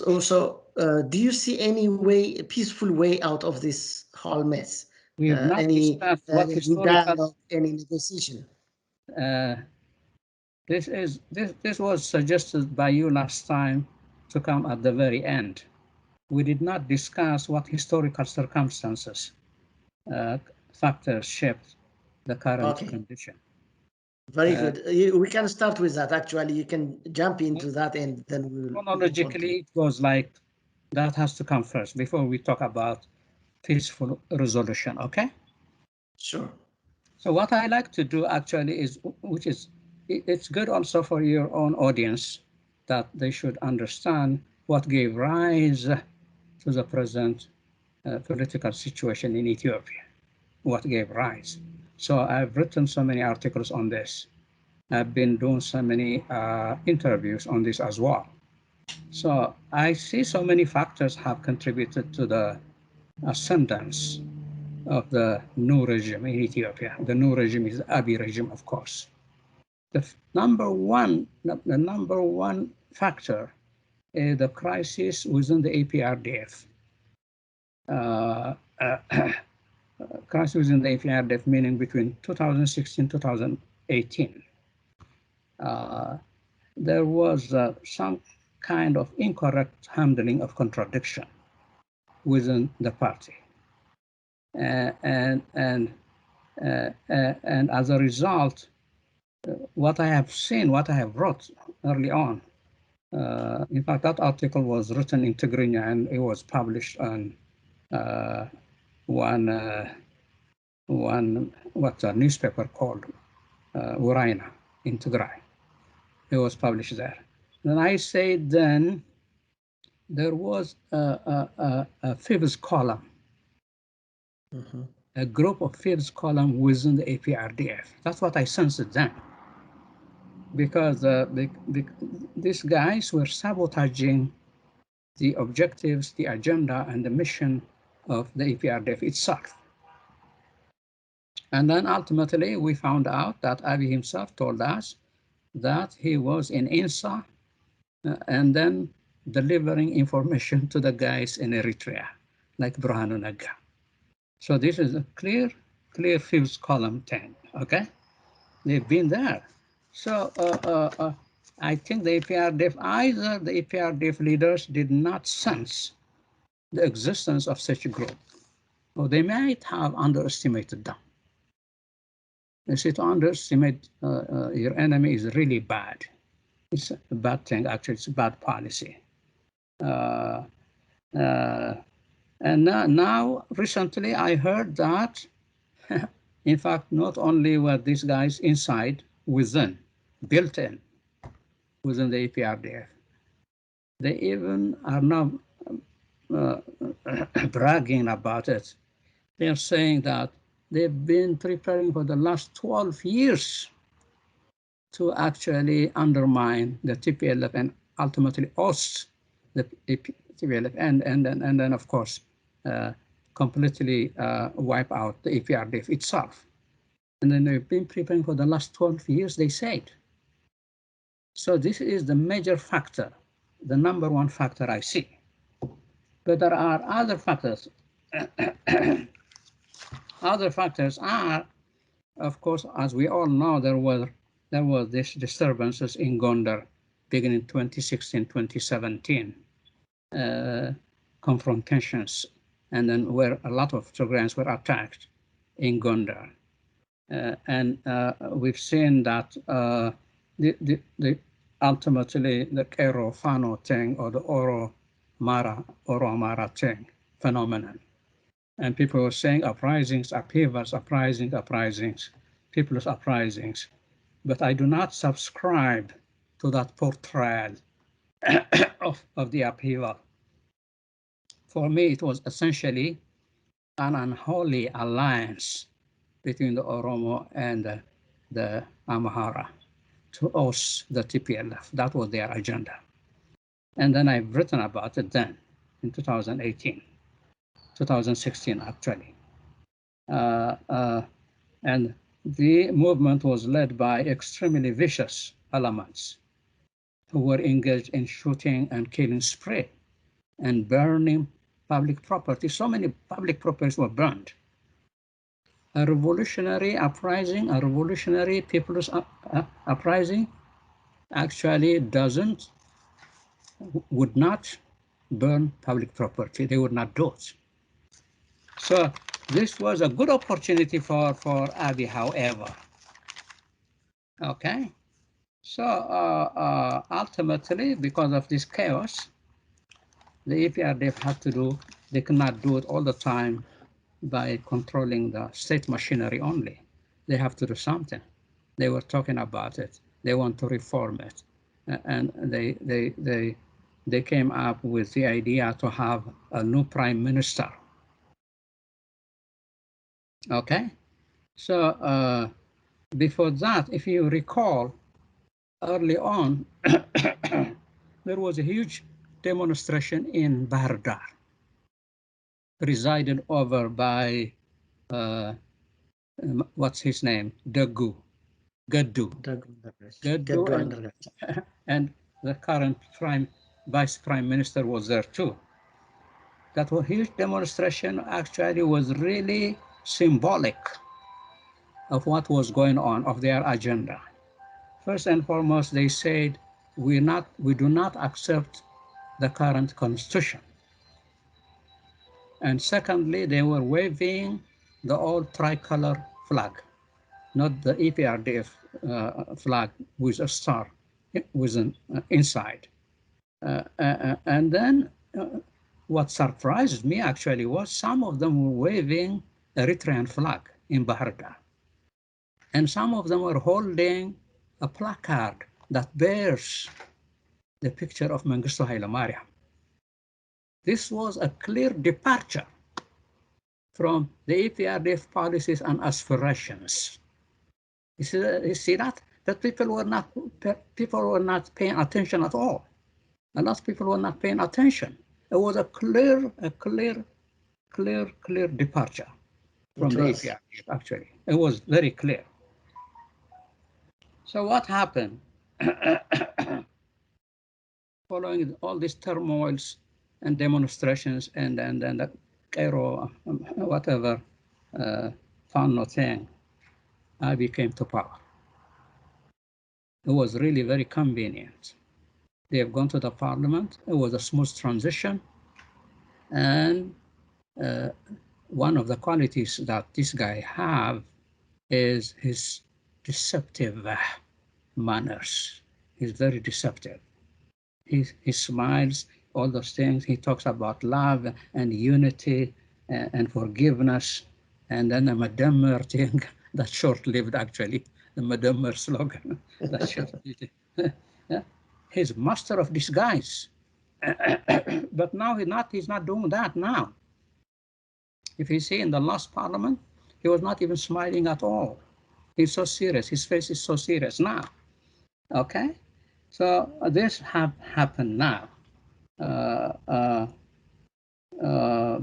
also, do you see any way, a peaceful way out of this whole mess? We have not discussed what historical, any negotiation. This was suggested by you last time to come at the very end. We did not discuss what historical circumstances factors shaped the current condition. Very good. We can start with that. Actually, you can jump into that, and then we will. Chronologically, it goes like that has to come first before we talk about peaceful resolution. Okay. Sure. So what I like to do actually is, it's good also for your own audience that they should understand what gave rise to the present political situation in Ethiopia, what gave rise. So I've written so many articles on this. I've been doing so many interviews on this as well. So I see so many factors have contributed to the ascendance of the new regime in Ethiopia. The new regime is the Abiy regime, of course. The number one factor is the crisis within the APRDF. Crisis within the APRDF, meaning between 2016 and 2018. There was some kind of incorrect handling of contradiction within the party. And as a result, what I have seen, what I have wrote early on, in fact, that article was written in Tigrinya and it was published on what's a newspaper called Araia in Tigray. It was published there. And I said then there was a fifth column, a group of fifth column within the APRDF. That's what I sensed then. Because these guys were sabotaging the objectives, the agenda, and the mission of the APRDF itself. And then ultimately, we found out that Abiy himself told us that he was in INSA and then delivering information to the guys in Eritrea, like Burhanu Naga. So this is a clear fifth column thing, okay? They've been there. So I think the either the APRDF leaders did not sense the existence of such a group, or they might have underestimated them. You see, to underestimate your enemy is really bad. It's a bad thing, actually, it's a bad policy. And now, recently, I heard that, in fact, not only were these guys inside, built in, within the APRDF, they even are now bragging about it. They're saying that they've been preparing for the last 12 years to actually undermine the TPLF and ultimately oust the TPLF and then of course completely wipe out the APRDF itself. And then they've been preparing for the last 12 years, they said. So this is the major factor, the number one factor I see. But there are other factors. Other factors are, of course, as we all know, there was this disturbances in Gondar beginning 2016, 2017, confrontations, and then where a lot of Tigrayans were attacked in Gondar. And we've seen that ultimately the Kero Fano thing or the Oro Mara thing phenomenon. And people were saying uprisings, upheavals, uprisings, people's uprisings. But I do not subscribe to that portrayal of the upheaval. For me, it was essentially an unholy alliance between the Oromo and the Amhara to oust the TPLF. That was their agenda. And then I've written about it then in 2018, 2016 actually. And the movement was led by extremely vicious elements who were engaged in shooting and killing spree and burning public property. So many public properties were burned. A revolutionary uprising, a revolutionary people's uprising actually would not burn public property. They would not do it. So this was a good opportunity for Abiy, however. Okay. So ultimately, because of this chaos, the EPRDF had to do, they cannot do it all the time by controlling the state machinery only. They have to do something. They were talking about it. They want to reform it. And they came up with the idea to have a new prime minister. Okay? So before that, if you recall, early on, there was a huge demonstration in Bahar Dar, presided over by, what's his name? Gaddu. And the current vice prime minister was there too. That was huge demonstration actually was really symbolic of what was going on, of their agenda. First and foremost, they said, we do not accept the current constitution. And secondly, they were waving the old tricolor flag, not the EPRDF flag with a star with an inside. And then what surprised me actually was some of them were waving Eritrean flag in Bahar Dar. And some of them were holding a placard that bears the picture of Mengistu Haile Mariam. This was a clear departure from the EPRDF policies and aspirations. You see that? That people were not paying attention at all. A lot of people were not paying attention. It was a clear departure from the EPRDF, actually. It was very clear. So what happened? Following all these turmoils and demonstrations and the Cairo, whatever, Fano thing, Abiy came to power. It was really very convenient. They have gone to the parliament. It was a smooth transition. And one of the qualities that this guy have is his deceptive manners. He's very deceptive. He smiles, all those things. He talks about love and unity and forgiveness. And then the Madammer thing, that's short-lived actually, the Madammer slogan, that's short-lived. Yeah. He's master of disguise. But now he's not doing that now. If you see in the last parliament, he was not even smiling at all. He's so serious. His face is so serious now. Okay? So this happened now.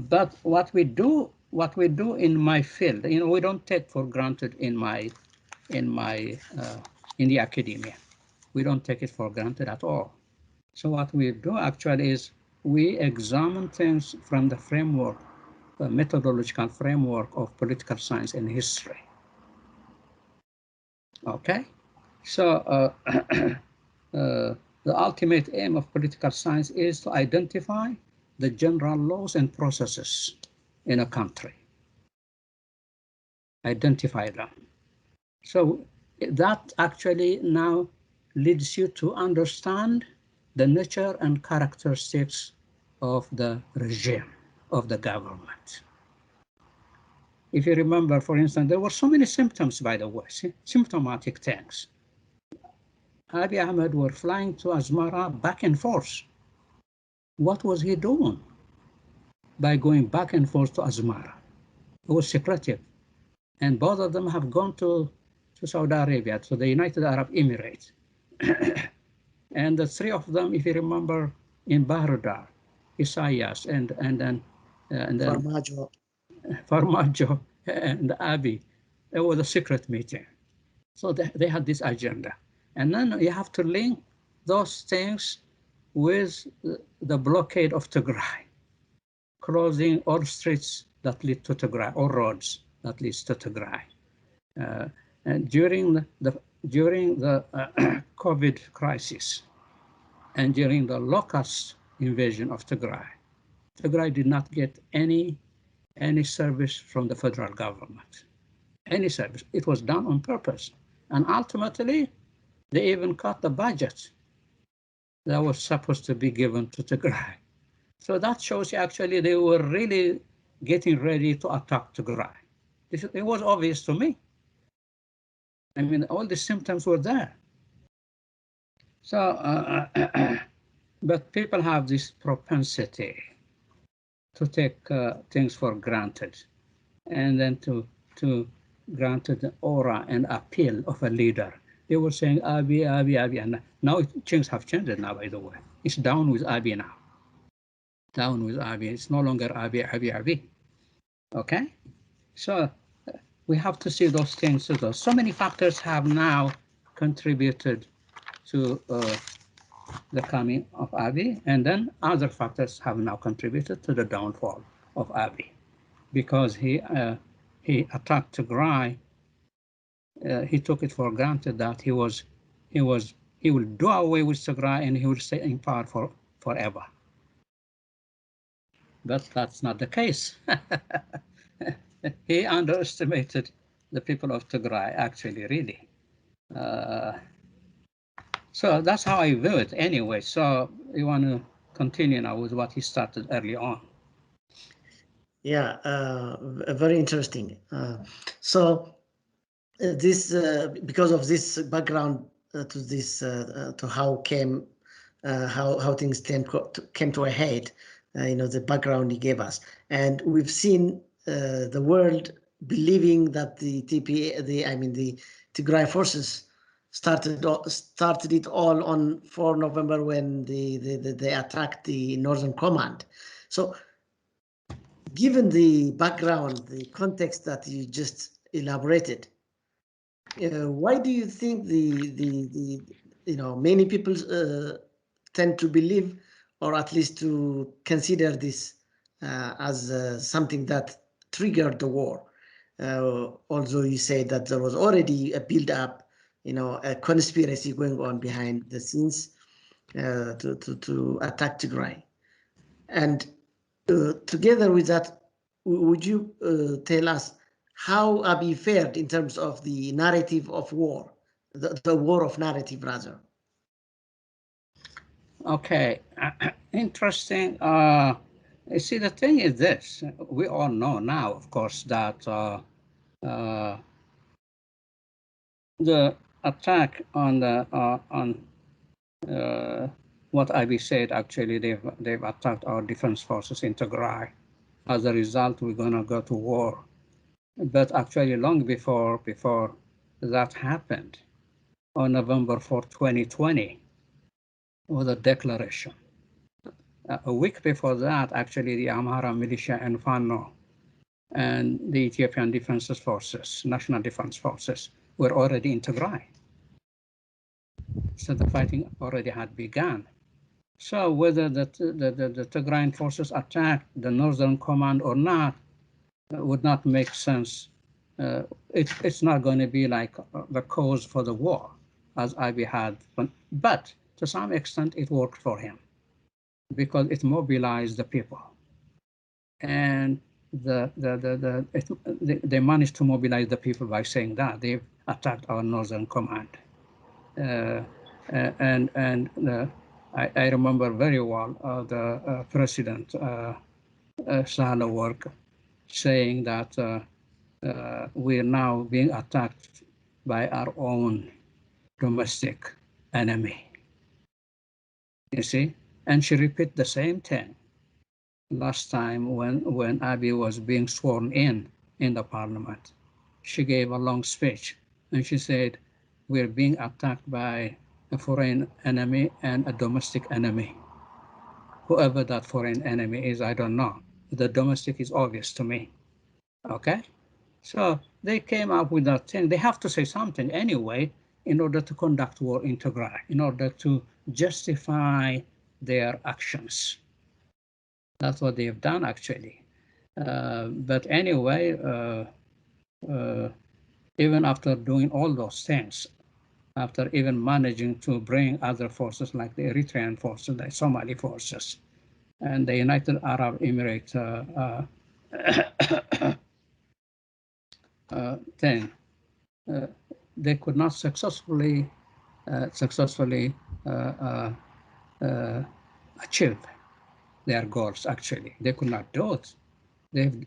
But what we do in my field, we don't take for granted in the academia. We don't take it for granted at all. So what we do actually is we examine things from the framework, the methodological framework of political science and history. Okay? So the ultimate aim of political science is to identify the general laws and processes in a country. Identify them. So that actually now leads you to understand the nature and characteristics of the regime, of the government. If you remember, for instance, there were so many symptoms, by the way, symptomatic things. Abiy Ahmed were flying to Asmara back and forth. What was he doing by going back and forth to Asmara? It was secretive. And both of them have gone to Saudi Arabia, to the United Arab Emirates. And the three of them, if you remember, in Bahar Dar, Isaias and then Farmajo and Abiy, it was a secret meeting. So they had this agenda. And then you have to link those things with the blockade of Tigray, closing all streets that lead to Tigray, all roads that leads to Tigray. And during the COVID crisis and during the locust invasion of Tigray, Tigray did not get any service from the federal government, any service. It was done on purpose. And ultimately, they even cut the budget that was supposed to be given to Tigray. So that shows you actually they were really getting ready to attack Tigray. It was obvious to me. I mean, all the symptoms were there. So, but people have this propensity to take things for granted, and then to granted the aura and appeal of a leader. They were saying Abiy, and now things have changed now, by the way. It's down with Abiy now. Down with Abiy. It's no longer Abiy. Okay? So we have to see those things. So many factors have now contributed to the coming of Abiy, and then other factors have now contributed to the downfall of Abiy, because he attacked Tigray. He took it for granted that he will do away with Tigray and he will stay in power forever. But that's not the case. He underestimated the people of Tigray, actually, really. So that's how I view it anyway. So you want to continue now with what he started early on. Yeah, very interesting. So this because of this background to this to how things came to a head, the background he gave us, and we've seen the world believing that the Tigray forces started it all on 4 November when they attacked the Northern Command. So given the background, the context that you just elaborated, why do you think many people tend to believe, or at least to consider this as something that triggered the war? Although you say that there was already a build-up, a conspiracy going on behind the scenes to attack Tigray. And together with that, would you tell us how Abiy fared in terms of the narrative of war, the war of narrative, rather? Okay, interesting. You see, the thing is this: we all know now, of course, that the attack on what Abiy said, actually, they've attacked our defense forces in Tigray. As a result, we're gonna go to war. But actually, long before that happened, on November 4, 2020, was a declaration. A week before that, actually, the Amhara militia and Fano and the Ethiopian Defense Forces, National Defense Forces, were already in Tigray. So the fighting already had begun. So whether the Tigrayan forces attacked the Northern Command or not would not make sense. It's not going to be like the cause for the war, as Abiy had. But to some extent, it worked for him because it mobilized the people, and they managed to mobilize the people by saying that they've attacked our Northern Command. I remember very well the President Sahle-Work saying that we are now being attacked by our own domestic enemy. You see, and she repeated the same thing last time when Abiy was being sworn in the parliament. She gave a long speech and she said, we're being attacked by a foreign enemy and a domestic enemy. Whoever that foreign enemy is, I don't know. The domestic is obvious to me. Okay? So they came up with that thing. They have to say something anyway in order to conduct war in Tigray, in order to justify their actions. That's what they've done, actually. But anyway, even after doing all those things, after even managing to bring other forces like the Eritrean forces, the Somali forces, and the United Arab Emirates thing, they could not successfully achieve their goals. Actually, they could not do it. They've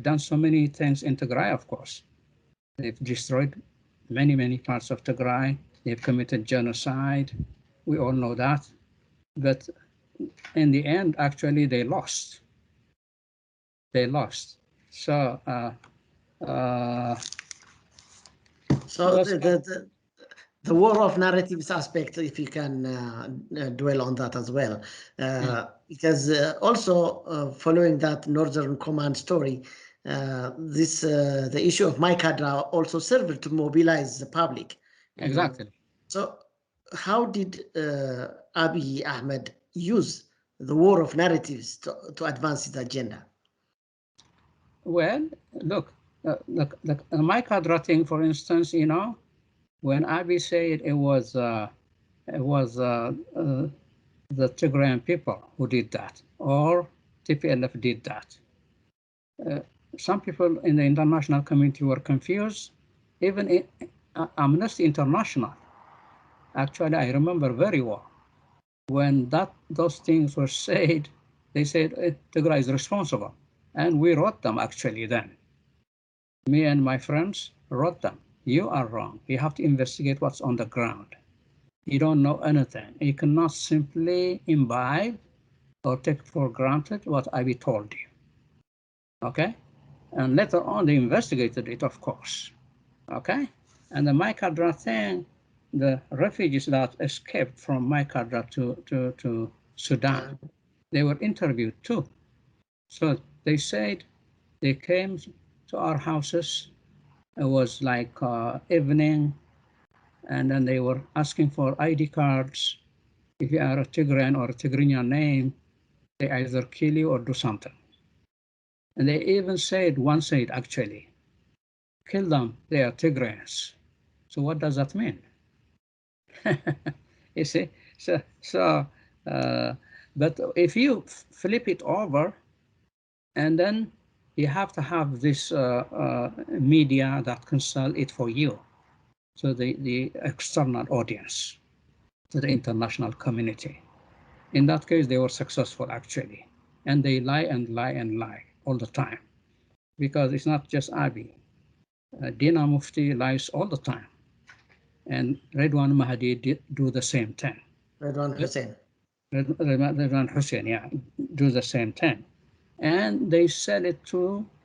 done so many things in Tigray. Of course, they've destroyed many parts of Tigray. They've committed genocide. We all know that. But in the end, actually, they lost. They lost. So. So the war of narratives aspect, if you can dwell on that as well, because also following that Northern Command story, the issue of Mykadra also served to mobilize the public. Exactly. So how did Abiy Ahmed use the war of narratives to advance his agenda? Well, look, the Mykadra thing, for instance, when Abiy said it was the Tigrayan people who did that, or TPLF did that. Some people in the international community were confused. Even Amnesty International, actually, I remember very well, when those things were said, they said Tigray is responsible. And we wrote them, actually, then. Me and my friends wrote them. You are wrong. You have to investigate what's on the ground. You don't know anything. You cannot simply imbibe or take for granted what Abiy told you. Okay? And later on, they investigated it, of course. Okay? And the Mykadra thing, the refugees that escaped from Mykadra to Sudan, they were interviewed too. So they said they came to our houses. It was like evening, and then they were asking for ID cards. If you are a Tigrayan or a Tigrinya name, they either kill you or do something. And they even said, one said actually, kill them, they are Tigrayans. So what does that mean? You see, but if you flip it over, and then you have to have this media that can sell it for you, so the external audience, to the international community. In that case, they were successful, actually. And they lie and lie and lie all the time. Because it's not just Abiy. Dina Mufti lies all the time. And Redwan Mahdi do the same thing. Redwan Hussein. Redwan Hussein, yeah, do the same thing. And they sell it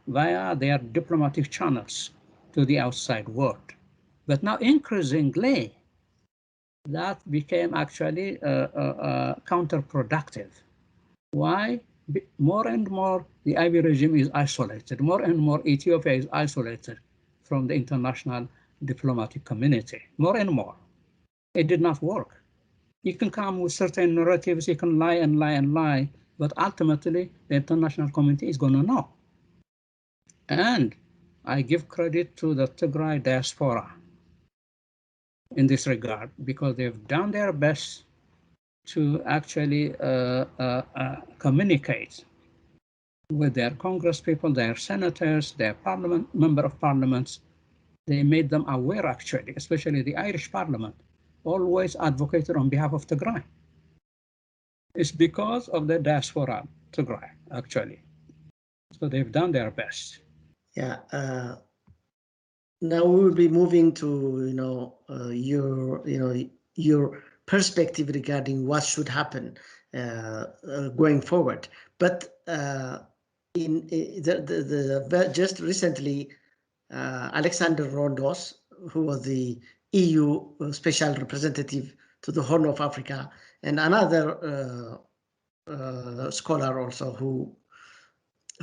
via their diplomatic channels to the outside world. But now increasingly, that became actually counterproductive. Why? More and more, the Abiy regime is isolated. More and more, Ethiopia is isolated from the international diplomatic community. More and more. It did not work. You can come with certain narratives, you can lie and lie and lie, but ultimately, the international community is going to know. And I give credit to the Tigray diaspora in this regard, because they've done their best to actually communicate with their congresspeople, their senators, their member of parliaments. They made them aware, actually, especially the Irish parliament, always advocated on behalf of Tigray. It's because of the diaspora Tigray, actually. So they've done their best. Yeah. Now we will be moving to your perspective regarding what should happen going forward. But just recently, Alexander Rondos, who was the EU special representative to the Horn of Africa, and another scholar also who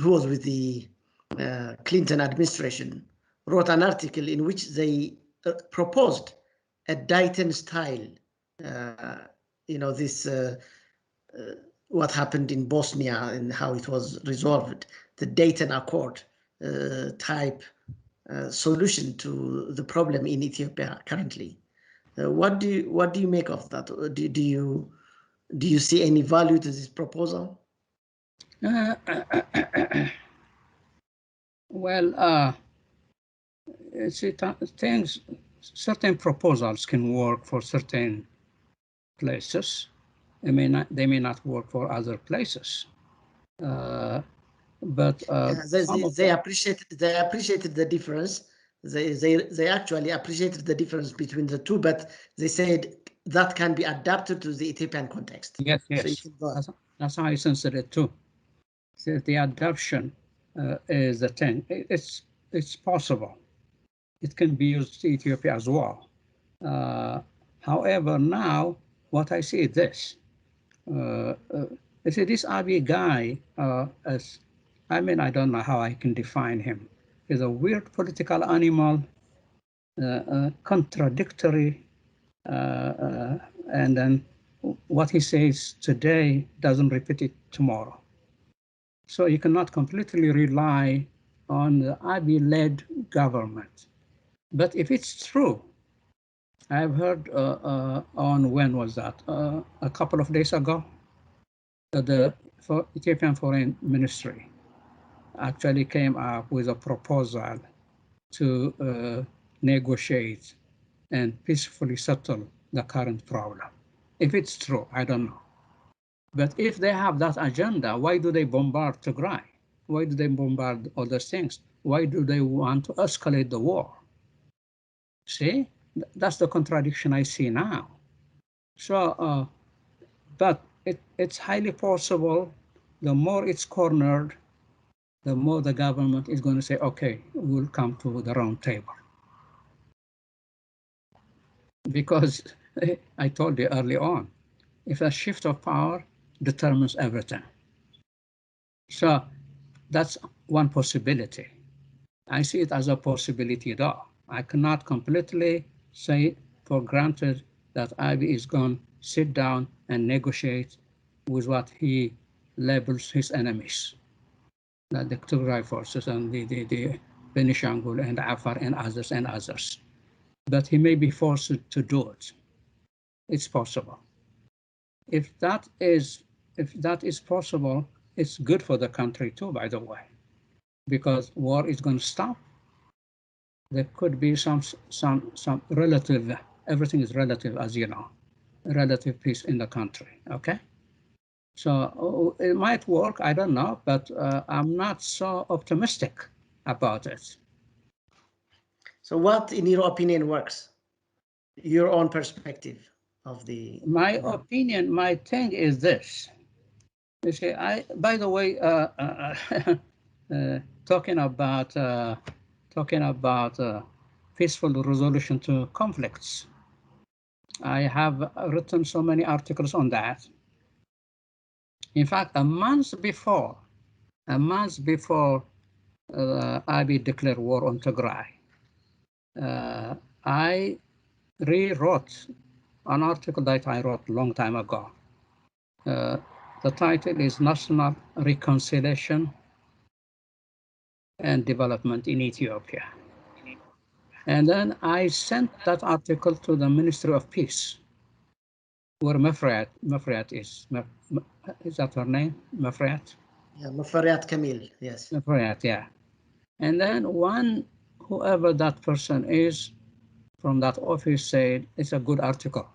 was with the Clinton administration, wrote an article in which they proposed a Dayton-style this what happened in Bosnia and how it was resolved, the Dayton Accord type solution to the problem in Ethiopia currently. What do you make of that? Do you see any value to this proposal? Well, certain proposals can work for certain places. They may not work for other places. But they appreciated the difference. They actually appreciated the difference between the two, but they said that can be adapted to the Ethiopian context. Yes. So that's how I sense it too. So the adoption is the thing. It's possible. It can be used in Ethiopia as well. However, now what I see is this. I see this Abiy guy I don't know how I can define him. He's a weird political animal, contradictory, and then what he says today doesn't repeat it tomorrow. So you cannot completely rely on the Abiy-led government. But if it's true, I've heard on when was that? A couple of days ago, the Ethiopian Foreign Ministry actually came up with a proposal to negotiate and peacefully settle the current problem. If it's true, I don't know. But if they have that agenda, why do they bombard Tigray? Why do they bombard other things? Why do they want to escalate the war? See, that's the contradiction I see now. So, but it's highly possible the more it's cornered, the more the government is going to say, okay, we'll come to the round table. Because I told you early on, if a shift of power determines everything. So that's one possibility. I see it as a possibility though. I cannot completely say for granted that Abiy is going to sit down and negotiate with what he labels his enemies, the Tigray forces and the Benishangul and Afar and others. But he may be forced to do it. It's possible. If that is possible, it's good for the country too, by the way, because war is going to stop. There could be some relative, everything is relative, as you know, relative peace in the country, okay? So it might work, I don't know, but I'm not so optimistic about it. So what, in your opinion, works? Your own perspective of the... My opinion, my thing is this. You see, by the way, talking about peaceful resolution to conflicts, I have written so many articles on that. In fact, a month before Abiy declared war on Tigray, I rewrote an article that I wrote a long time ago. The title is National Reconciliation and Development in Ethiopia. And then I sent that article to the Ministry of Peace, where Mefriat is. Is that her name? Mefriat? Yeah, Meferiat Kamil, yes. Mefriat, yeah. And then whoever that person is from that office said it's a good article.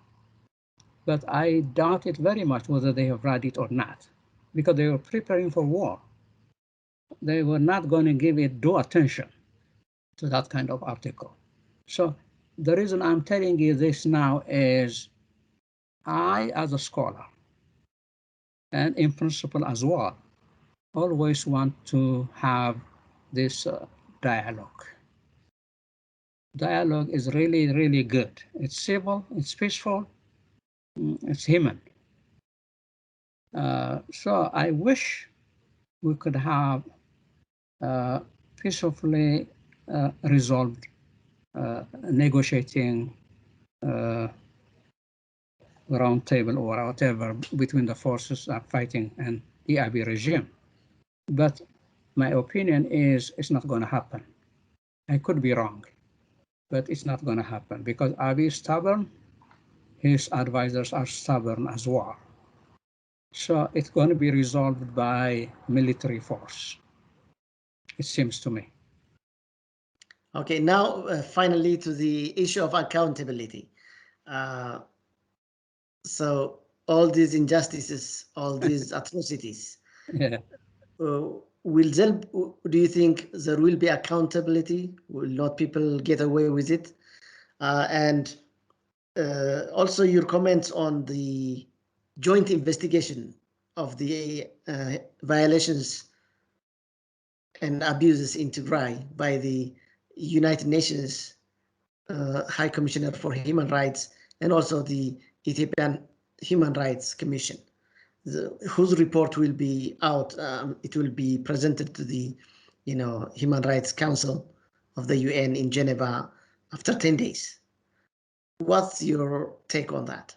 But I doubt it very much whether they have read it or not, because they were preparing for war. They were not going to give it due attention to that kind of article. So the reason I'm telling you this now is I, as a scholar, and in principle as well, always want to have this dialogue. Dialogue is really, really good. It's civil, it's peaceful, it's human. So I wish we could have peacefully resolved negotiating round table or whatever between the forces are fighting and the Abiy regime. But my opinion is it's not going to happen. I could be wrong, but it's not going to happen because Abiy is stubborn. His advisors are stubborn as well. So it's going to be resolved by military force, it seems to me. Okay, now finally to the issue of accountability. So all these injustices, all these atrocities, Yeah. will there, do you think there will be accountability? Will not people get away with it? And also your comments on the joint investigation of the violations and abuses in Tigray by the United Nations High Commissioner for Human Rights and also the Ethiopian Human Rights Commission, whose report will be out. It will be presented to the, Human Rights Council of the UN in Geneva after 10 days. What's your take on that?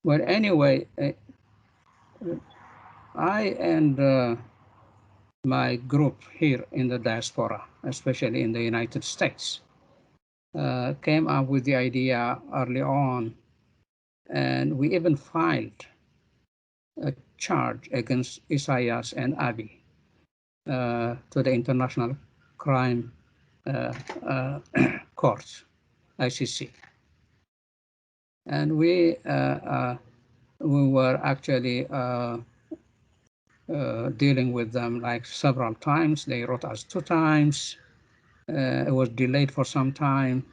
Well, anyway, I and my group here in the diaspora, especially in the United States, came up with the idea early on, and we even filed a charge against Isaias and Abiy to the International Crime Court, ICC. And we were actually dealing with them like several times. They wrote us 2 times. It was delayed for some time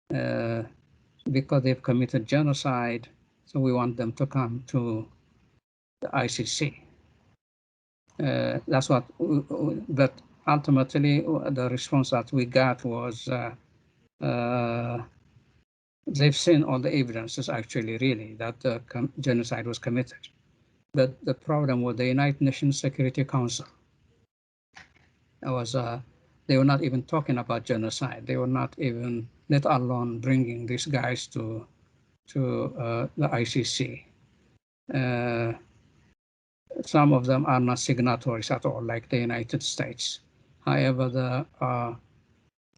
because they've committed genocide. So we want them to come to the ICC. That's what, but ultimately the response that we got was they've seen all the evidences actually really that the genocide was committed. But the problem with the United Nations Security Council was they were not even talking about genocide. They were not even, let alone bringing these guys to the ICC. Some of them are not signatories at all, like the United States. However,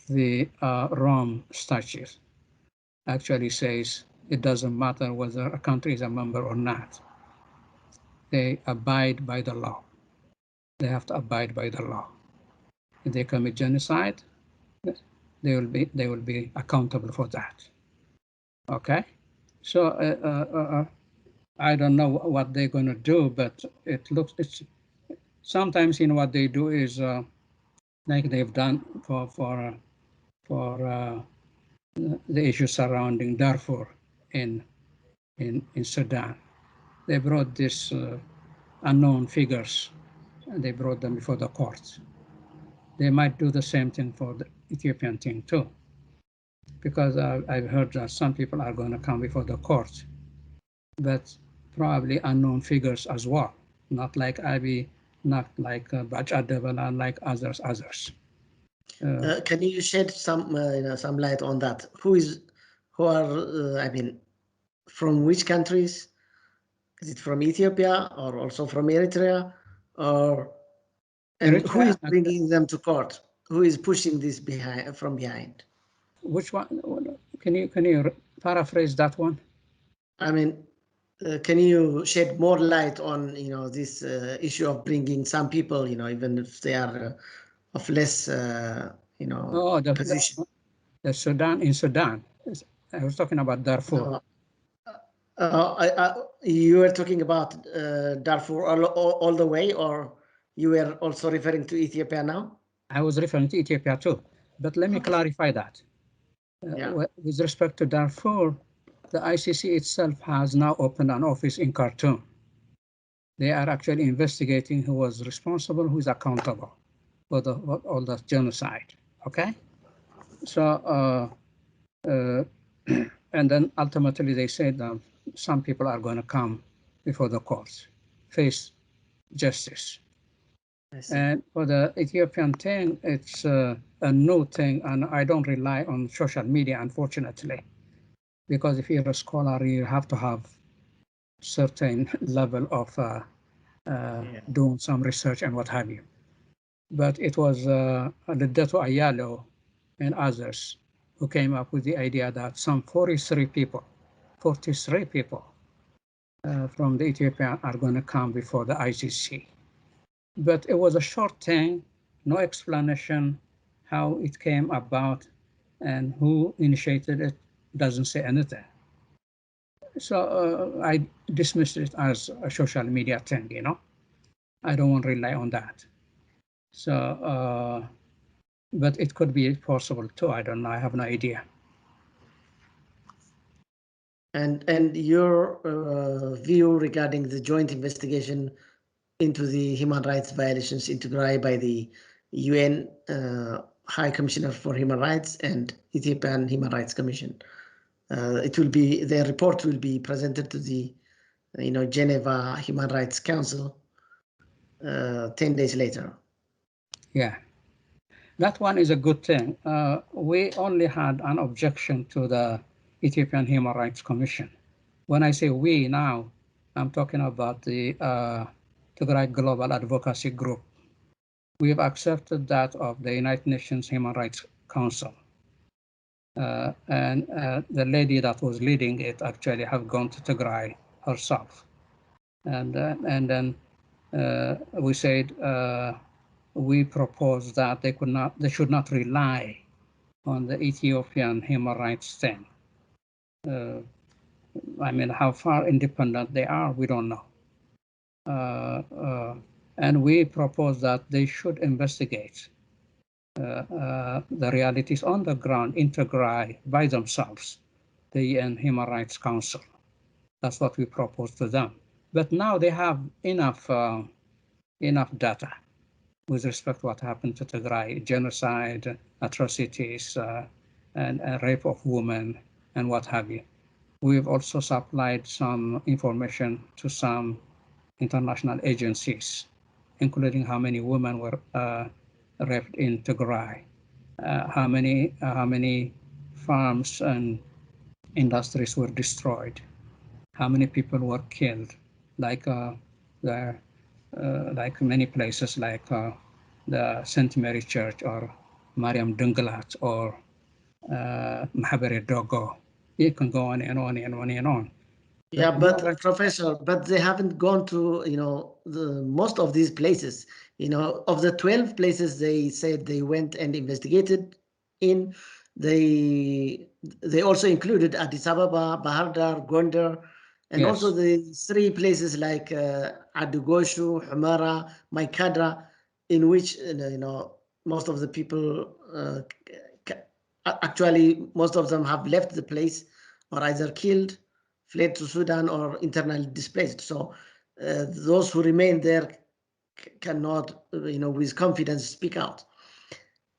the Rome Statute actually says it doesn't matter whether a country is a member or not. They abide by the law. They have to abide by the law. If they commit genocide, they will be accountable for that. Okay, so I don't know what they're going to do, but it's sometimes what they do is like they've done for the issue surrounding Darfur in Sudan. They brought these unknown figures and they brought them before the courts. They might do the same thing for the Ethiopian thing too, because I've heard that some people are going to come before the court, but probably unknown figures as well, not like Abiy, not like Ghelawdewos, and like others. Can you shed some light on that? Who are from which countries? Is it from Ethiopia or also from Eritrea, and who is Eritrea, bringing them to court? Who is pushing this from behind? which one? Can you paraphrase that one? Can you shed more light on this issue of bringing some people, even if they are of less Oh, position? the Sudan in Sudan. I was talking about Darfur. You were talking about Darfur all the way, or you were also referring to Ethiopia now? I was referring to Ethiopia too, but let me clarify that. With respect to Darfur, the ICC itself has now opened an office in Khartoum. They are actually investigating who was responsible, who is accountable for all the genocide. Okay, so and then ultimately they said that some people are going to come before the courts, face justice. And for the Ethiopian thing, it's a new thing, and I don't rely on social media, unfortunately, because if you're a scholar, you have to have certain level of doing some research and what have you. But it was Ledeto Ayalo and others who came up with the idea that some 43 people from the Ethiopia are going to come before the ICC. But it was a short thing, no explanation how it came about and who initiated it, doesn't say anything. So I dismissed it as a social media thing, you know. I don't want to rely on that. So, but it could be possible too. I don't know. I have no idea. And your view regarding the joint investigation into the human rights violations in Tigray by the UN High Commissioner for Human Rights and Ethiopian Human Rights Commission. Their report will be presented to the Geneva Human Rights Council 10 days later. Yeah, that one is a good thing. We only had an objection to the Ethiopian Human Rights Commission. When I say we now, I'm talking about the Tigray Global Advocacy Group. We've accepted that of the United Nations Human Rights Council. And the lady that was leading it actually have gone to Tigray herself. And then we said we proposed that they should not rely on the Ethiopian human rights thing. I mean, how far independent they are, we don't know. And we propose that they should investigate the realities on the ground, in Tigray by themselves, the UN Human Rights Council. That's what we propose to them. But now they have enough data with respect to what happened to Tigray, genocide, atrocities, and rape of women, and what have you. We've also supplied some information to some international agencies, including how many women were raped in Tigray, how many farms and industries were destroyed, how many people were killed, like many places like the St. Mary Church or Mariam Dungalat or Mahabere Dogo. You can go on and on and on and on. Yeah, but Professor, but they haven't gone to the most of these places. Of the 12 places they said they went and investigated in, they also included Addis Ababa, Bahar Dar, Gondar, and also the 3 places like Adugoshu, Humara, Maikadra, in which most of the people actually most of them have left the place or either killed, fled to Sudan, or internally displaced. So those who remain there cannot, with confidence speak out.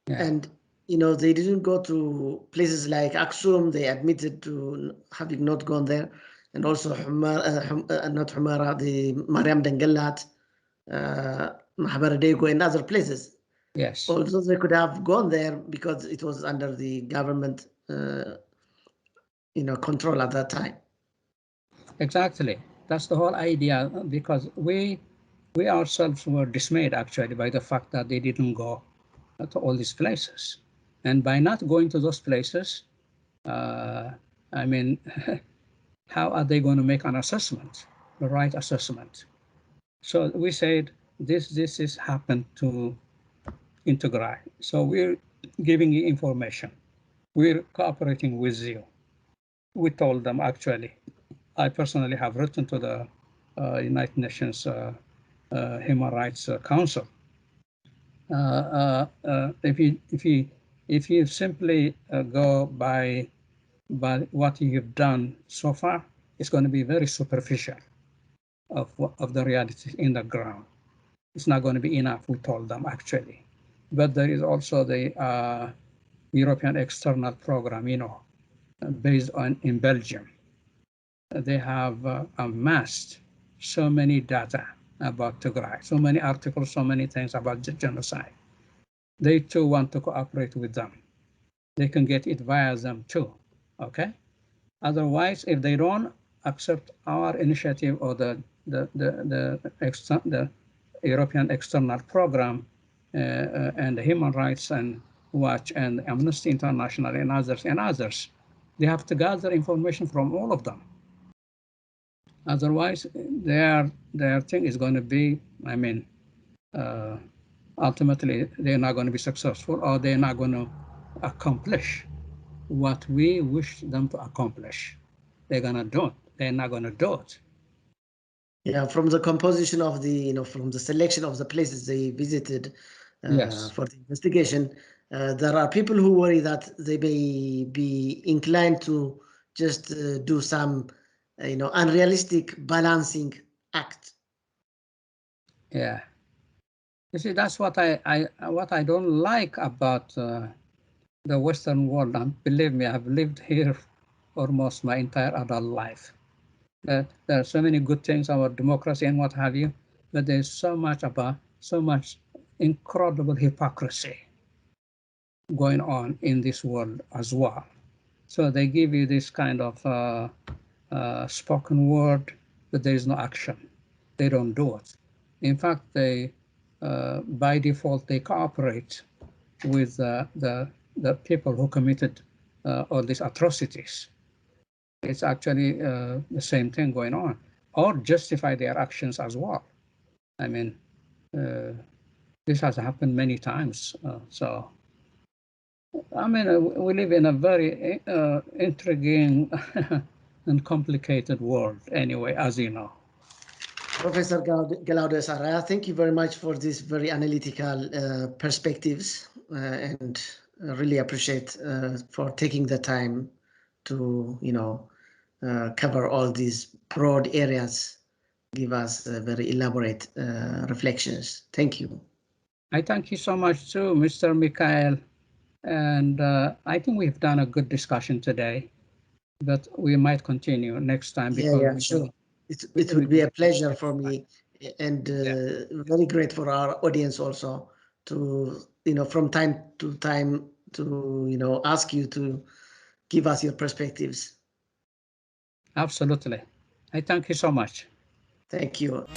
Yeah. And they didn't go to places like Aksum. They admitted to having not gone there, and also not Humara, the Mariam Dangalat, Mahabara and other places. Yes. Although they could have gone there because it was under the government, control at that time. Exactly. That's the whole idea, because we ourselves were dismayed actually by the fact that they didn't go to all these places. And by not going to those places, I mean, how are they going to make an assessment, the right assessment? So we said this is happened to Tigray. So we're giving you information. We're cooperating with you. We told them actually. I personally have written to the United Nations Human Rights Council. If you simply go by what you've done so far, it's going to be very superficial of the reality in the ground. It's not going to be enough, we told them actually. But there is also the European External Program, based in Belgium. They have amassed so many data about Tigray. So many articles, so many things about genocide. They too want to cooperate with them. They can get it via them too, okay? Otherwise, if they don't accept our initiative or the European External Program and the Human Rights and Watch and Amnesty International and others, they have to gather information from all of them. Otherwise, their thing is going to be, I mean, ultimately they're not going to be successful, or they're not going to accomplish what we wish them to accomplish. They're going to do it. They're not going to do it. Yeah, from the composition of the, from the selection of the places they visited Yes. for the investigation, there are people who worry that they may be inclined to just do some, unrealistic balancing act. Yeah. You see, that's what I don't like about the Western world. And believe me, I've lived here almost my entire adult life. There are so many good things about democracy and what have you, but there's so much incredible hypocrisy going on in this world as well. So they give you this kind of spoken word, but there is no action. They don't do it. In fact, they by default they cooperate with the people who committed all these atrocities. It's actually the same thing going on, or justify their actions as well. I mean, this has happened many times. So, I mean, we live in a very intriguing and complicated world anyway, as you know. Professor Ghelawdewos, Araia, thank you very much for these very analytical perspectives, and really appreciate for taking the time to, cover all these broad areas, give us very elaborate reflections. Thank you. I thank you so much too, Mr. Mekelle. And I think we've done a good discussion today, but we might continue next time because yeah, sure. It would be a pleasure for me, and very great for our audience also to, from time to time to, ask you to give us your perspectives. Absolutely. I thank you so much. Thank you.